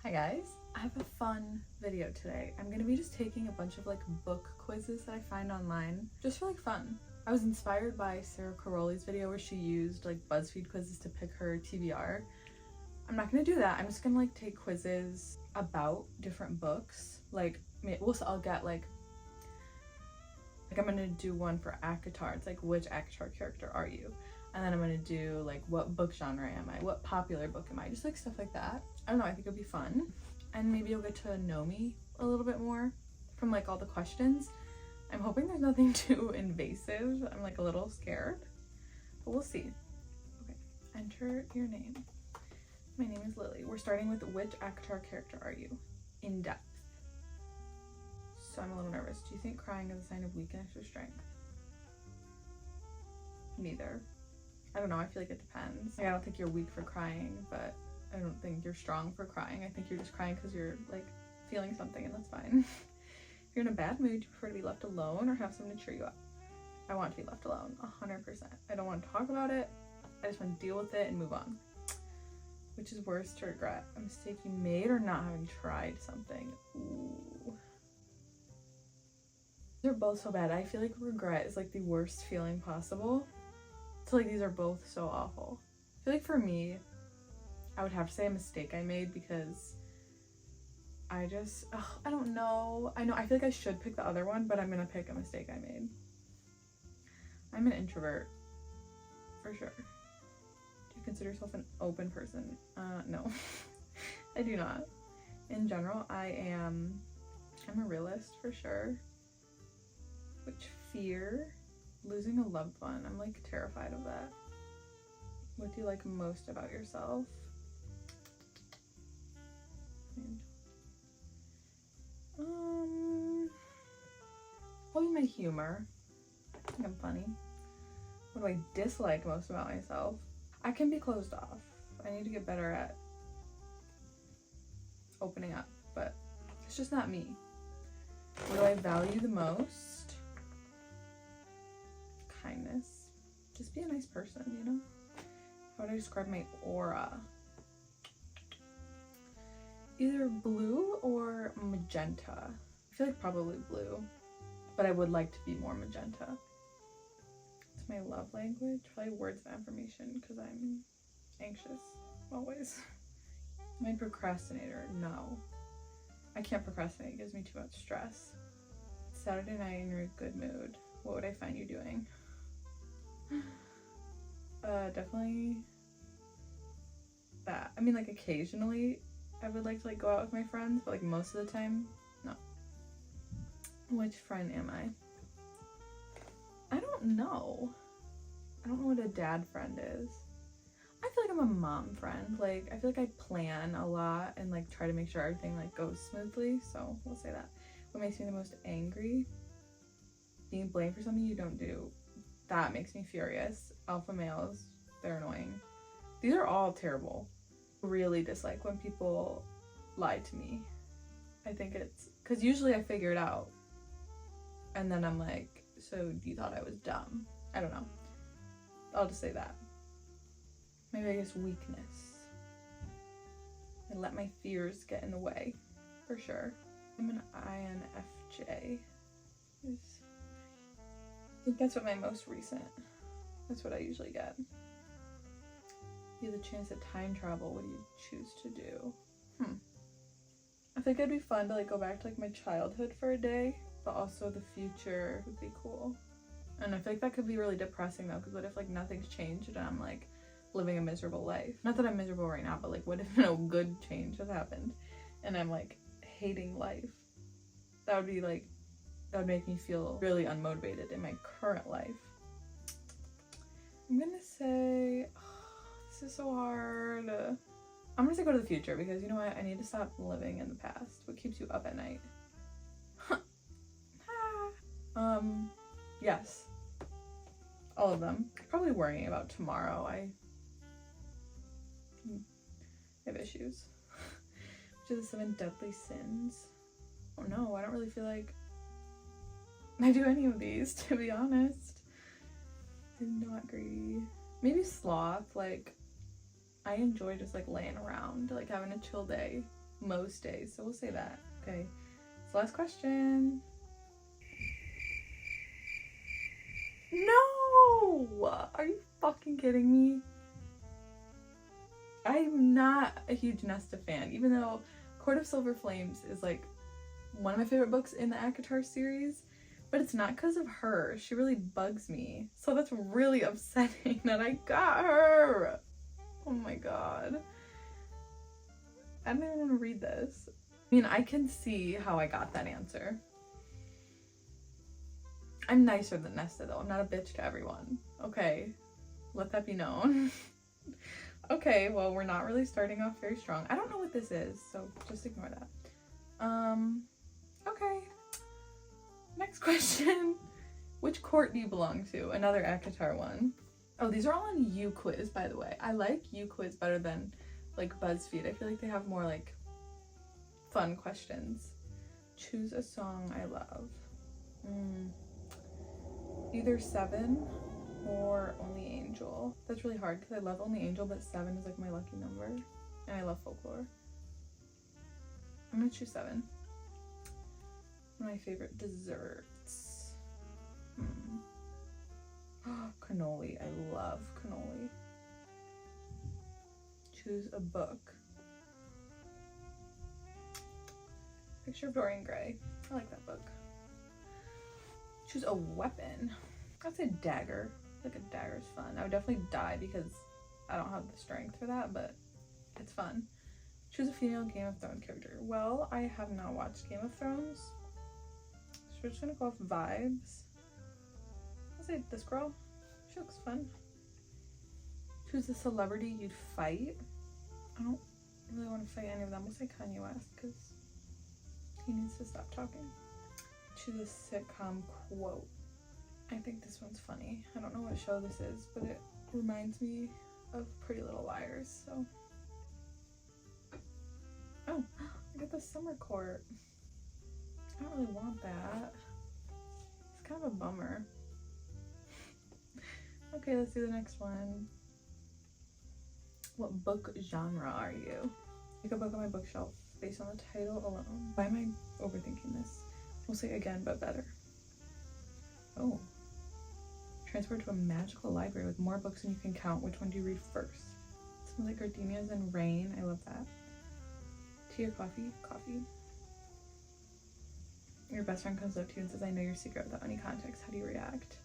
Hi guys, I have a fun video today. I'm gonna be just taking a bunch of book quizzes that I find online just for fun. I was inspired by Sarah Caroli's video where she used BuzzFeed quizzes to pick her TBR. I'm not gonna do that. I'm just gonna take quizzes about different books. I'll get I'm gonna do one for ACOTAR. It's which ACOTAR character are you? And then I'm gonna do what book genre am I? What popular book am I? Just stuff like that. I don't know, I think it'll be fun. And maybe you'll get to know me a little bit more from all the questions. I'm hoping there's nothing too invasive. I'm a little scared, but we'll see. Okay, enter your name. My name is Lily. We're starting with which ACOTAR character are you? In depth. So I'm a little nervous. Do you think crying is a sign of weakness or strength? Neither. I don't know, I feel it depends. I don't think you're weak for crying, but I don't think you're strong for crying. I think you're just crying because you're feeling something, and that's fine. If you're in a bad mood, do you prefer to be left alone or have someone to cheer you up? I want to be left alone, 100%. I don't want to talk about it. I just want to deal with it and move on. Which is worse to regret? A mistake you made or not having tried something? Ooh. They're both so bad. I feel regret is the worst feeling possible. So these are both so awful. I feel for me, I would have to say a mistake I made because I don't know. I feel I should pick the other one, but I'm gonna pick a mistake I made. I'm an introvert, for sure. Do you consider yourself an open person? No, I do not. In general, I'm a realist for sure. Which fear? Losing a loved one. I'm terrified of that. What do you like most about yourself? Probably my humor. I think I'm funny. What do I dislike most about myself? I can be closed off. I need to get better at opening up, but it's just not me. What do I value the most? Kindness. Just be a nice person, you know? How would I describe my aura? Either blue or magenta. I feel probably blue, but I would like to be more magenta. It's my love language. Probably words of affirmation because I'm anxious always. Am I a procrastinator? No. I can't procrastinate. It gives me too much stress. Saturday night and you're in a good mood. What would I find you doing? Definitely that. Occasionally I would like to go out with my friends, but most of the time, no. Which friend am I? I don't know. I don't know what a dad friend is. I feel I'm a mom friend. I feel I plan a lot and try to make sure everything goes smoothly, so we'll say that. What makes me the most angry? Being blamed for something you don't do. That makes me furious. Alpha males, they're annoying. These are all terrible. Really dislike when people lie to me. I think it's because usually I figure it out and then I'm so you thought I was dumb? I don't know. I'll just say that. My biggest weakness. I let my fears get in the way, for sure. I'm an INFJ. I think that's what my most recent, that's what I usually get. You have the chance to time travel, what do you choose to do? I think it'd be fun to go back to my childhood for a day, but also the future would be cool. And I feel that could be really depressing though, because what if nothing's changed and I'm living a miserable life? Not that I'm miserable right now, but what if no good change has happened and I'm hating life? That would be that would make me feel really unmotivated in my current life. I'm gonna say, this is so hard. I'm gonna say go to the future because you know what? I need to stop living in the past. What keeps you up at night? Yes. All of them. Probably worrying about tomorrow. I have issues. Which are the 7 deadly sins? Oh no, I don't really feel I do any of these, to be honest. I'm not greedy. Maybe sloth. I enjoy just laying around, having a chill day most days, so we'll say that. Okay, so last question. No! Are you fucking kidding me? I'm not a huge Nesta fan, even though Court of Silver Flames is like one of my favorite books in the ACOTAR series, but it's not because of her. She really bugs me. So that's really upsetting that I got her. Oh my god. I don't even want to read this. I mean, I can see how I got that answer. I'm nicer than Nesta though. I'm not a bitch to everyone. Okay, let that be known. Okay, well, we're not really starting off very strong. I don't know what this is, so just ignore that. Okay. Next question. Which court do you belong to? Another ACOTAR one. Oh, these are all on UQuiz, by the way. I like UQuiz better than like BuzzFeed. I feel like they have more like fun questions. Choose a song I love. Either 7 or Only Angel. That's really hard because I love Only Angel, but 7 is like my lucky number. And I love folklore. I'm gonna choose 7. One of my favorite desserts. Cannoli. I love cannoli. Choose a book. Picture of Dorian Gray. I like that book. Choose a weapon. I'd say dagger. Like a dagger is fun. I would definitely die because I don't have the strength for that, but it's fun. Choose a female Game of Thrones character. Well, I have not watched Game of Thrones, so we're just gonna go off vibes. I'll say this girl. She looks fun. Choose a celebrity you'd fight. I don't really want to fight any of them. We'll say Kanye West because he needs to stop talking. Choose a sitcom quote. I think this one's funny. I don't know what show this is, but it reminds me of Pretty Little Liars, so. Oh, I got the summer court. I don't really want that. It's kind of a bummer. Okay, let's do the next one. What book genre are you? Pick a book on my bookshelf based on the title alone. Why am I overthinking this? We'll say again, but better. Oh. Transport to a magical library with more books than you can count. Which one do you read first? Smells like gardenias and rain. I love that. Tea or coffee? Coffee. Your best friend comes up to you and says, I know your secret without any context. How do you react?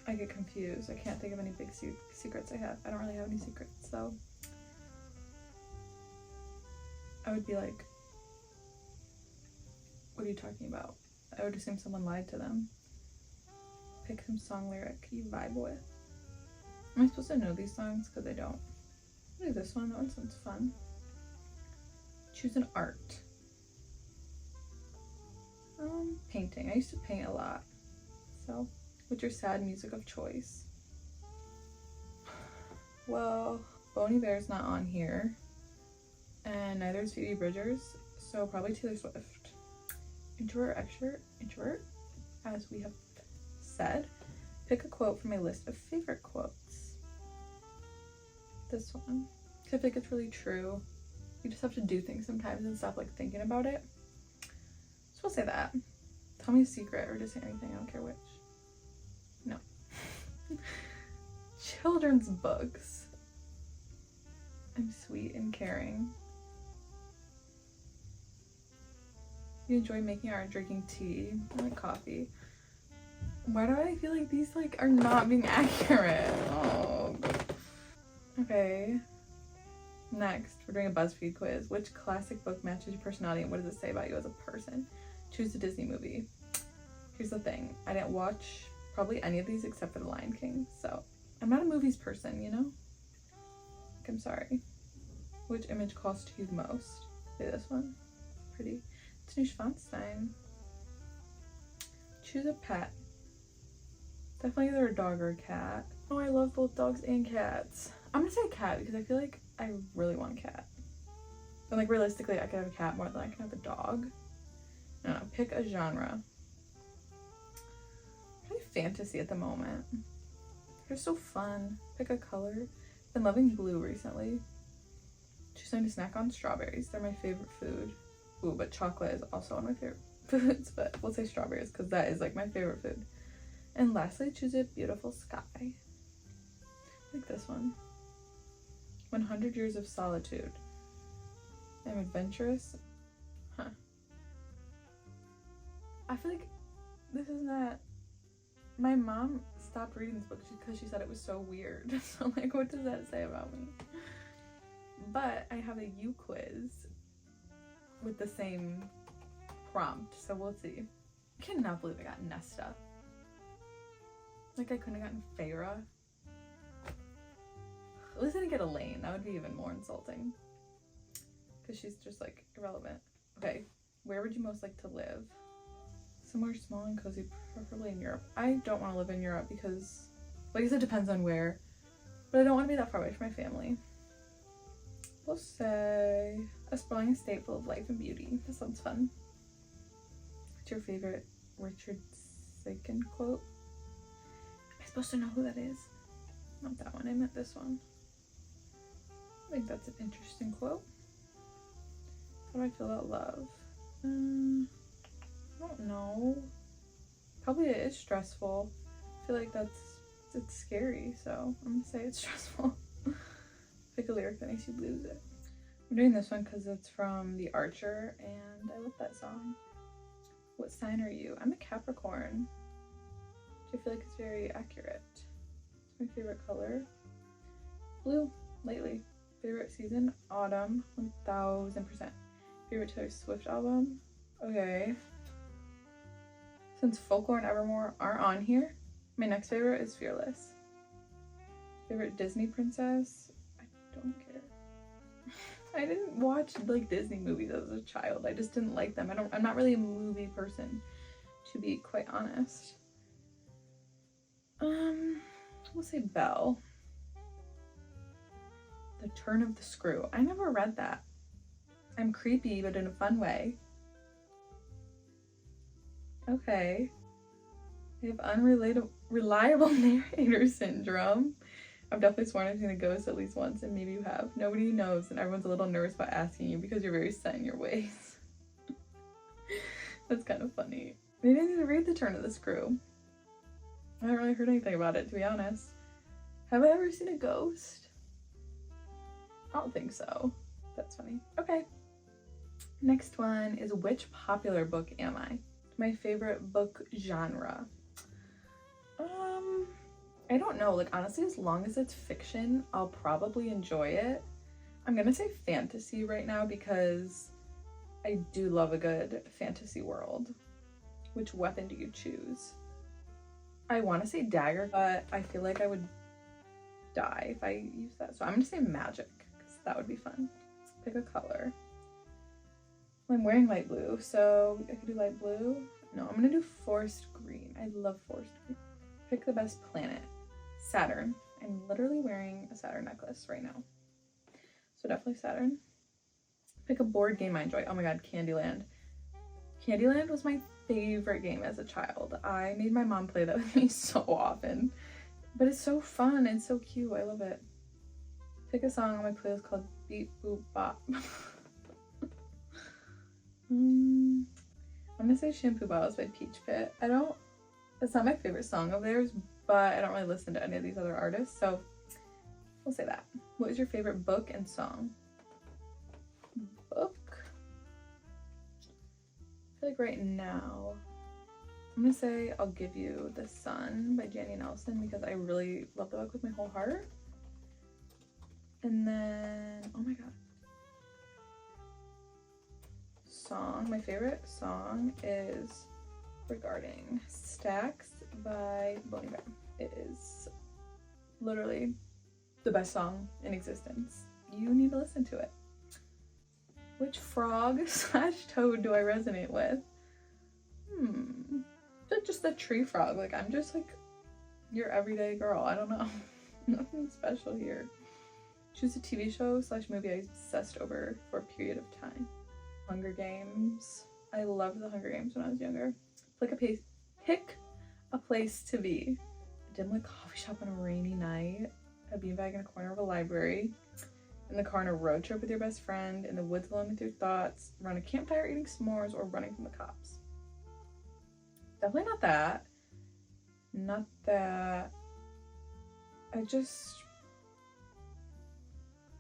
I get confused. I can't think of any big secrets I have. I don't really have any secrets, so I would be like, what are you talking about? I would assume someone lied to them. Pick some song lyric you vibe with. Am I supposed to know these songs? Because I don't. I'll do this one. That one sounds fun. Choose an art. Painting. I used to paint a lot. So, what's your sad music of choice? Well, Bon Iver's not on here. And neither is Phoebe Bridgers. So probably Taylor Swift. Introvert, extrovert, introvert. As we have said. Pick a quote from my list of favorite quotes. This one. Because I feel like it's really true. You just have to do things sometimes and stop like thinking about it. So we'll say that. Tell me a secret or just say anything. I don't care which. No. Children's books. I'm sweet and caring. You enjoy making art, drinking tea. I like coffee. Why do I feel like these like are not being accurate? Oh. Okay. Next, we're doing a BuzzFeed quiz. Which classic book matches your personality and what does it say about you as a person? Choose a Disney movie. Here's the thing. I didn't watch probably any of these except for The Lion King, so I'm not a movies person, you know? Like, I'm sorry. Which image calls to you the most? Okay, this one. Pretty. It's Neuschwanstein. Choose a pet. Definitely either a dog or a cat. Oh, I love both dogs and cats. I'm gonna say a cat because I feel like I really want a cat. And like realistically, I could have a cat more than I can have a dog. No, pick a genre. Probably fantasy at the moment. They're so fun. Pick a color. Been loving blue recently. Choose something to snack on. Strawberries. They're my favorite food. Ooh, but chocolate is also one of my favorite foods, but we'll say strawberries because that is like my favorite food. And lastly, choose a beautiful sky. Like this one. 100 years of solitude. I'm adventurous. Huh. I feel like this is not... My mom stopped reading this book because she said it was so weird. So like, what does that say about me? But I have a U quiz with the same prompt, so we'll see. I cannot believe I got Nesta. Like I couldn't have gotten Feyre. At least I didn't get Elaine. That would be even more insulting. Because she's just like irrelevant. Okay, where would you most like to live? Somewhere small and cozy, preferably in Europe. I don't want to live in Europe because, like I said, it depends on where. But I don't want to be that far away from my family. We'll say a sprawling estate full of life and beauty. That sounds fun. What's your favorite Richard Sicken quote? Am I supposed to know who that is? Not that one, I meant this one. I think that's an interesting quote. How do I feel about love? I don't know. Probably it is stressful. I feel like it's scary, so I'm gonna say it's stressful. Pick a lyric that makes you lose it. I'm doing this one because it's from The Archer and I love that song. What sign are you? I'm a Capricorn, which I feel like is very accurate. It's my favorite color. Blue, lately. Favorite season? Autumn, 1000%. Favorite Taylor Swift album? Okay. Since Folklore and Evermore aren't on here, my next favorite is Fearless. Favorite Disney princess? I don't care. I didn't watch like Disney movies as a child. I just didn't like them. I'm not really a movie person, to be quite honest. We'll say Belle. The Turn of the Screw. I never read that. I'm creepy, but in a fun way. Okay. I have unreliable narrator syndrome. I've definitely sworn I've seen a ghost at least once, and maybe you have. Nobody knows, and everyone's a little nervous about asking you because you're very set in your ways. That's kind of funny. Maybe I need to read The Turn of the Screw. I haven't really heard anything about it, to be honest. Have I ever seen a ghost? I don't think so. That's funny. Okay. Next one is, which popular book am I? My favorite book genre. I don't know. Like, honestly, as long as it's fiction, I'll probably enjoy it. I'm gonna say fantasy right now because I do love a good fantasy world. Which weapon do you choose? I want to say dagger, but I feel like I would die if I use that. So I'm gonna say magic because that would be fun. Pick a color. I'm wearing light blue, so I could do light blue. No, I'm gonna do forest green. I love forest green. Pick the best planet. Saturn. I'm literally wearing a Saturn necklace right now. So definitely Saturn. Pick a board game I enjoy. Oh my god, Candyland. Candyland was my favorite game as a child. I made my mom play that with me so often. But it's so fun and so cute. I love it. Pick a song on my playlist called Beep Boop Bop. I'm gonna say Shampoo Bottles by Peach Pit. That's not my favorite song of theirs, but I don't really listen to any of these other artists, so we'll say that. What is your favorite book and song? Book? I feel like right now, I'm gonna say I'll Give You the Sun by Jenny Nelson because I really love the book with my whole heart. And then, oh my god. Song, my favorite song is Regarding Stacks by Boney Bear. It is literally the best song in existence. You need to listen to it. Which frog / toad do I resonate with? Just the tree frog. Like, I'm just like your everyday girl. I don't know. Nothing special here. Choose a TV show / movie I obsessed over for a period of time. Hunger Games. I loved the Hunger Games when I was younger. Pick a place to be. A dim lit coffee shop on a rainy night. A beanbag in a corner of a library. in the car on a road trip with your best friend, in the woods alone with your thoughts, around a campfire eating s'mores, or running from the cops. Definitely not that. Not that.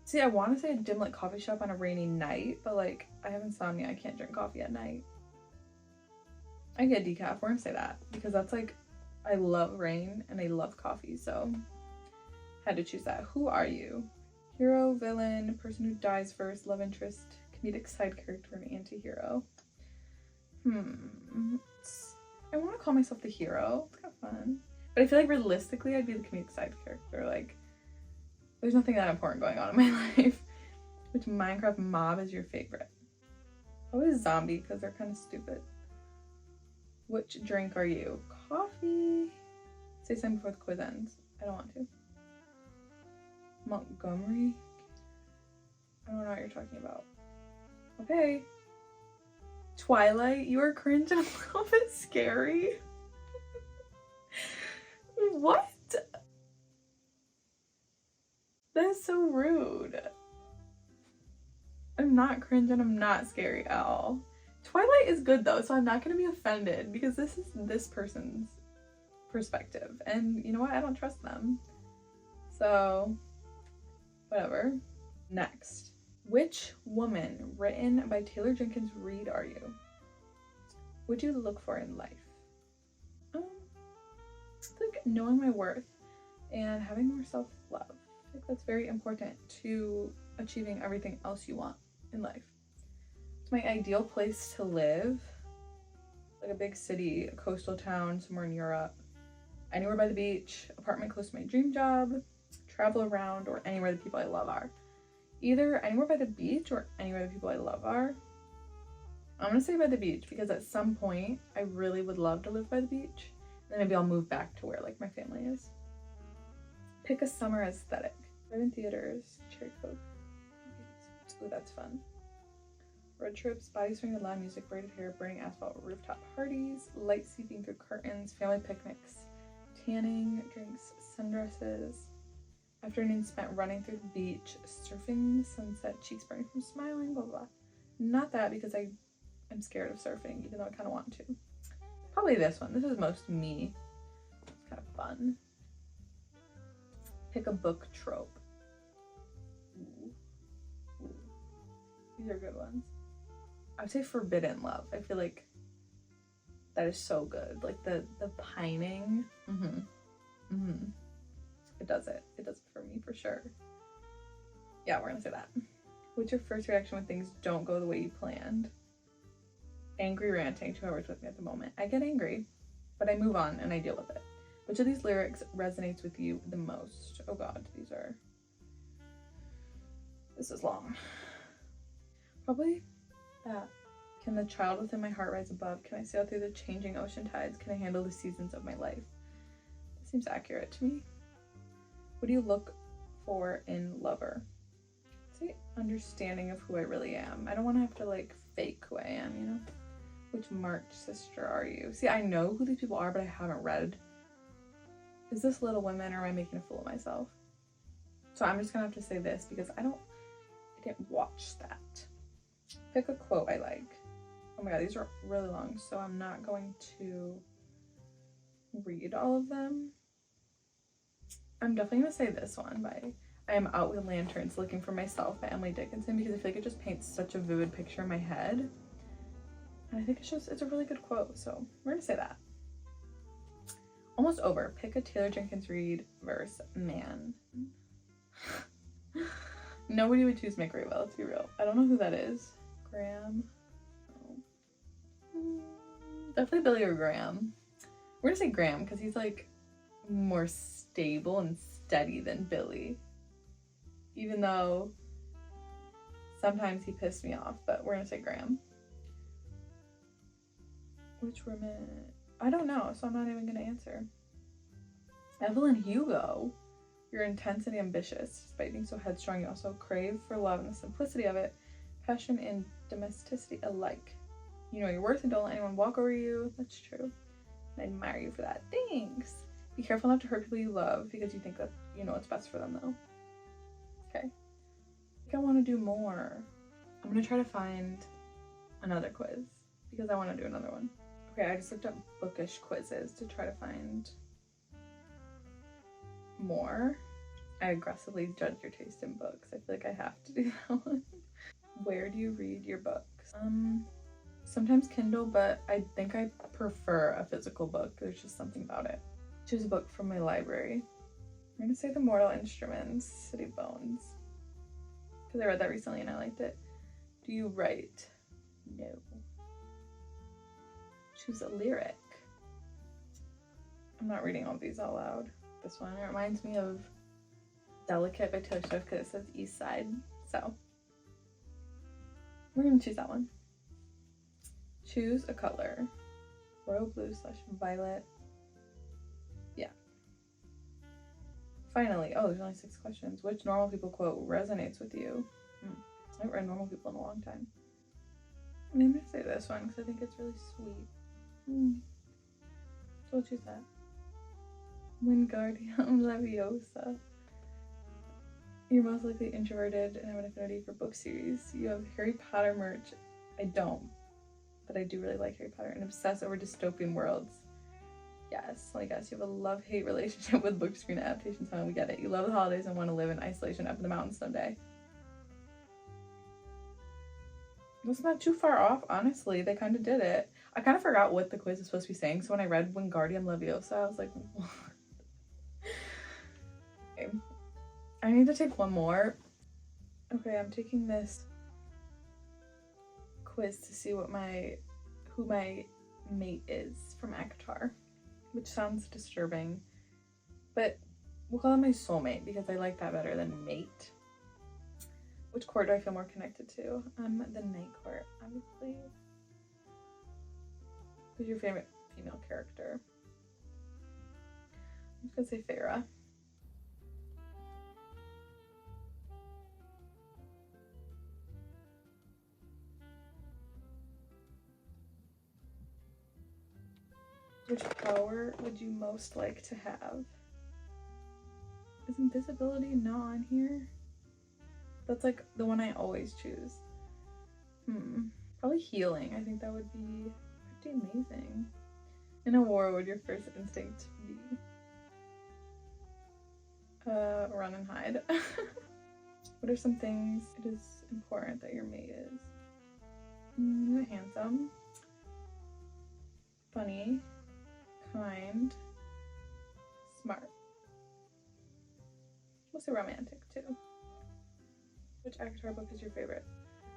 See, I want to say a dim lit coffee shop on a rainy night, but like, I have insomnia. I can't drink coffee at night. I get decaf. We're gonna say that because that's like, I love rain and I love coffee, so had to choose that. Who are you? Hero, villain, person who dies first, love interest, comedic side character, and anti-hero. I want to call myself the hero. It's kind of fun. But I feel like realistically, I'd be the comedic side character. Like, there's nothing that important going on in my life. Which Minecraft mob is your favorite? Probably zombie, because they're kind of stupid. Which drink are you? Coffee. Say something before the quiz ends. I don't want to. Montgomery? I don't know what you're talking about. Okay. Twilight, you are cringe and a little bit scary. What? That is so rude. I'm not cringe and I'm not scary at all. Twilight is good though, so I'm not gonna be offended because this is this person's perspective. And you know what? I don't trust them. So, whatever. Next. Which woman written by Taylor Jenkins Reid are you? What do you look for in life? It's like knowing my worth and having more self-love. I think that's very important to achieving everything else you want in life. It's my ideal place to live. Like a big city, a coastal town, somewhere in Europe. Anywhere by the beach, apartment close to my dream job, travel around, or anywhere the people I love are. Either anywhere by the beach or anywhere the people I love are. I'm gonna say by the beach because at some point I really would love to live by the beach. And then maybe I'll move back to where like my family is. Pick a summer aesthetic. Drive-in theaters, cherry coke. Ooh, that's fun. Road trips, body swing with loud music, braided hair, burning asphalt, rooftop parties, light seeping through curtains, family picnics, tanning, drinks, sundresses, afternoon spent running through the beach, surfing the sunset, cheeks burning from smiling, blah, blah, blah. Not that because I'm scared of surfing, even though I kind of want to. Probably this one. This is most me. It's kind of fun. Pick a book trope. Ooh. These are good ones. I would say forbidden love. I feel like that is so good. Like the pining. It does it. It does it for me for sure. Yeah, we're gonna say that. What's your first reaction when things don't go the way you planned? Angry ranting to whoever's with me at the moment. I get angry, but I move on and I deal with it. Which of these lyrics resonates with you the most? Oh god, this is long. Probably that. Can the child within my heart rise above? Can I sail through the changing ocean tides? Can I handle the seasons of my life? It seems accurate to me. What do you look for in lover? Say understanding of who I really am. I don't want to have to like fake who I am, you know? Which March sister are you? See, I know who these people are, but I haven't read. Is this Little Women or am I making a fool of myself? So I'm just gonna have to say this because I didn't watch that. Pick a quote I like. Oh my god, these are really long, so I'm not going to read all of them. I'm definitely gonna say this one by I Am Out with Lanterns Looking for Myself by Emily Dickinson because I feel like it just paints such a vivid picture in my head. And I think it's a really good quote, so we're gonna say that. Almost over. Pick a Taylor Jenkins Reid verse, man. Nobody would choose Make Right Well, let's be real. I don't know who that is. Graham. Oh. Definitely Billy or Graham. We're gonna say Graham because he's like more stable and steady than Billy. Even though sometimes he pissed me off, but we're gonna say Graham. Which women? I don't know, so I'm not even gonna answer. Evelyn Hugo. You're intense and ambitious. Despite being so headstrong, you also crave for love and the simplicity of it. Passion and domesticity alike. You know your worth and don't let anyone walk over you. That's true. I admire you for that. Thanks. Be careful not to hurt people you love because you think that you know what's best for them though. Okay. I want to do more. I'm gonna try to find another quiz because I want to do another one. Okay, I just looked up Bookish quizzes to try to find more. I aggressively judge your taste in books. I feel like I have to do that one. Where do you read your books? Sometimes Kindle, but I think I prefer a physical book. There's just something about it. Choose a book from my library. I'm gonna say The Mortal Instruments, City Bones, because I read that recently and I liked it. Do you write? No. Choose a lyric. I'm not reading all these out loud. This one, it reminds me of Delicate by Taylor Swift because it says East Side, so we're gonna choose that one. Choose a color. Royal blue / violet. Yeah. Finally, oh, there's only 6 questions. Which normal people quote resonates with you? I haven't read Normal People in a long time. I'm gonna say this one because I think it's really sweet. So we'll choose that. Wingardium Leviosa. You're most likely introverted and have an affinity for book series. You have Harry Potter merch. I don't, but I do really like Harry Potter and obsess over dystopian worlds. Yes, I guess you have a love-hate relationship with book screen adaptations. Huh? We get it. You love the holidays and want to live in isolation up in the mountains someday. That's not too far off, honestly. They kind of did it. I kind of forgot what the quiz is supposed to be saying, so when I read Wingardium Leviosa, I was like, what? Okay. I need to take one more. Okay, I'm taking this quiz to see who my mate is from ACOTAR, which sounds disturbing, but we'll call him my soulmate because I like that better than mate. Which court do I feel more connected to? The Night Court, obviously. Who's your favorite female character? I'm just gonna say Feyre. Which power would you most like to have? Is invisibility not on here? That's like the one I always choose. Probably healing. I think that would be pretty amazing. In a war, what would your first instinct be? Run and hide. What are some things it is important that your mate is? Handsome, funny, kind, smart. We'll say romantic too. Which ACOTAR book is your favorite?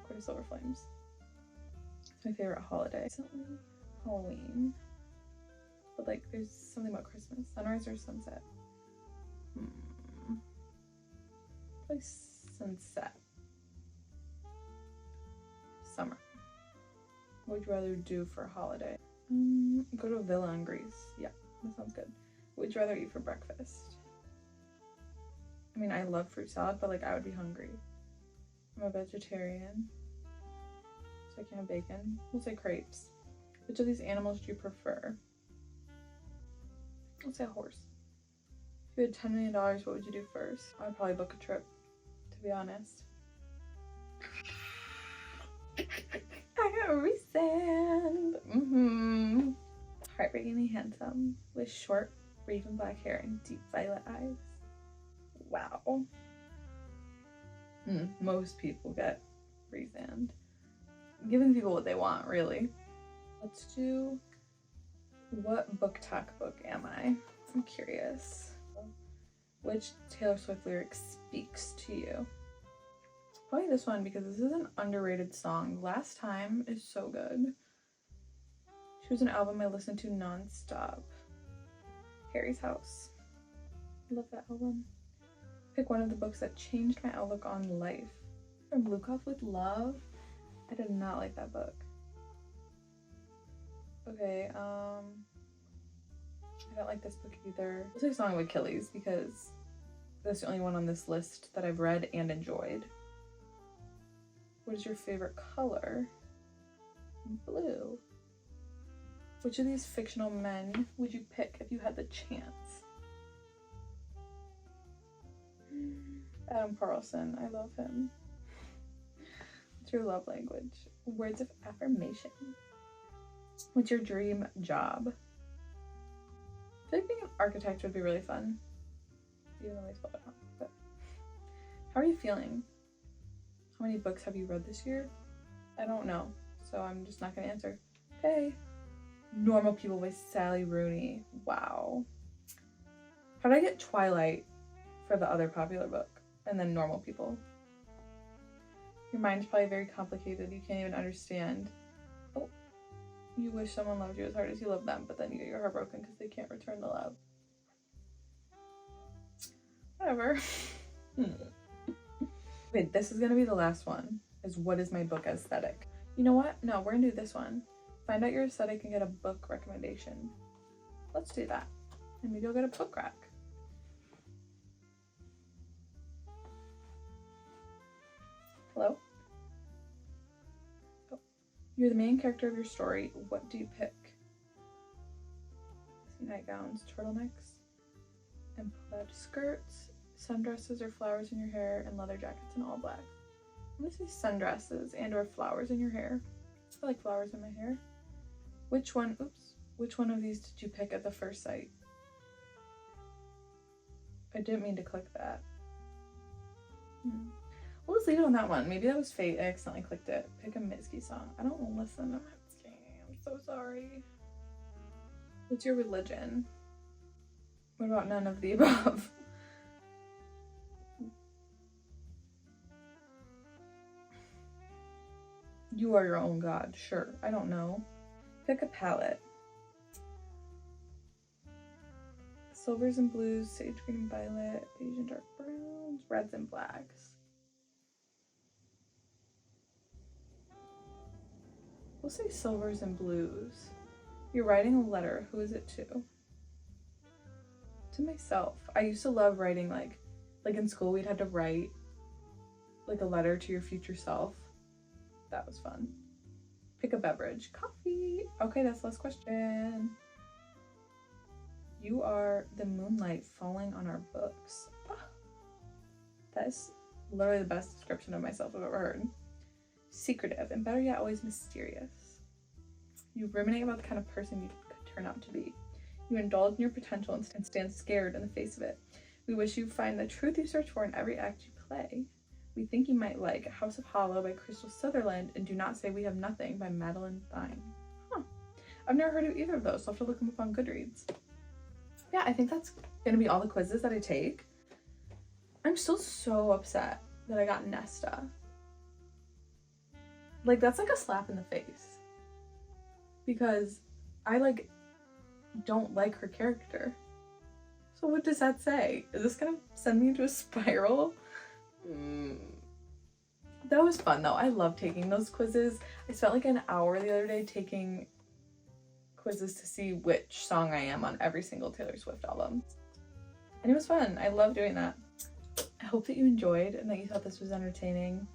Court of Silver Flames. It's my favorite holiday. Recently, Halloween. But like, there's something about Christmas. Sunrise or sunset? Probably sunset. Summer. What would you rather do for a holiday? Go to a villa in Greece. Yeah, that sounds good. What would you rather eat for breakfast? I mean, I love fruit salad, but like I would be hungry. I'm a vegetarian, so I can't have bacon. We'll say crepes. Which of these animals do you prefer? Let's say a horse. If you had $10 million, what would you do first? I would probably book a trip, to be honest. I got resand. Heartbreakingly handsome, with short, raven black hair and deep violet eyes. Wow. Most people get resand. Giving people what they want, really. Let's do what book talk book am I? I'm curious. Which Taylor Swift lyric speaks to you? Probably this one because this is an underrated song. Last Time is so good. Choose an album I listen to non-stop. Harry's House. Love that album. Pick one of the books that changed my outlook on life. From Lukov with Love. I did not like that book. Okay, I don't like this book either. I'll say Song of Achilles because that's the only one on this list that I've read and enjoyed. What is your favorite color? Blue. Which of these fictional men would you pick if you had the chance? Adam Carlson, I love him. your love language? Words of affirmation. What's your dream job? I feel like being an architect would be really fun. Even though I spelled it wrong. But how are you feeling? How many books have you read this year? I don't know, so I'm just not gonna answer. Okay. Normal People by Sally Rooney. Wow. How did I get Twilight for the other popular book and then Normal People? Your mind's probably very complicated. You can't even understand. Oh, you wish someone loved you as hard as you love them, but then you get your heart broken because they can't return the love. Whatever. Wait, this is gonna be the last one. Is what is my book aesthetic? You know what? No, we're gonna do this one. Find out your aesthetic and get a book recommendation. Let's do that. And maybe I'll get a book rack. Hello? Oh. You're the main character of your story. What do you pick? See nightgowns, turtlenecks, and plaid skirts, sundresses or flowers in your hair, and leather jackets in all black. I'm gonna say sundresses and or flowers in your hair. I like flowers in my hair. Which one of these did you pick at the first sight? I didn't mean to click that. We'll just leave it on that one. Maybe that was fate. I accidentally clicked it. Pick a Mitski song. I don't listen to Mitski. I'm so sorry. What's your religion? What about none of the above? You are your own god. Sure. I don't know. Pick a palette. Silvers and blues, sage green and violet, beige and dark browns, reds and blacks. We'll say silvers and blues. You're writing a letter. Who is it to? To myself. I used to love writing like in school we'd had to write like a letter to your future self. That was fun. Pick a beverage. Coffee. Okay, that's the last question. You are the moonlight falling on our books. That is literally the best description of myself I've ever heard. Secretive, and better yet, always mysterious. You ruminate about the kind of person you could turn out to be. You indulge in your potential and stand scared in the face of it. We wish you find the truth you search for in every act you play. We think you might like House of Hollow by Crystal Sutherland and Do Not Say We Have Nothing by Madeline Thine. Huh. I've never heard of either of those, so I'll have to look them up on Goodreads. Yeah, I think that's gonna be all the quizzes that I take. I'm still so upset that I got Nesta. Like, that's like a slap in the face. Because I don't like her character. So what does that say? Is this gonna send me into a spiral? That was fun though. I love taking those quizzes. I spent like an hour the other day taking quizzes to see which song I am on every single Taylor Swift album. And it was fun. I love doing that. I hope that you enjoyed and that you thought this was entertaining.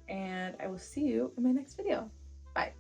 And I will see you in my next video. Bye.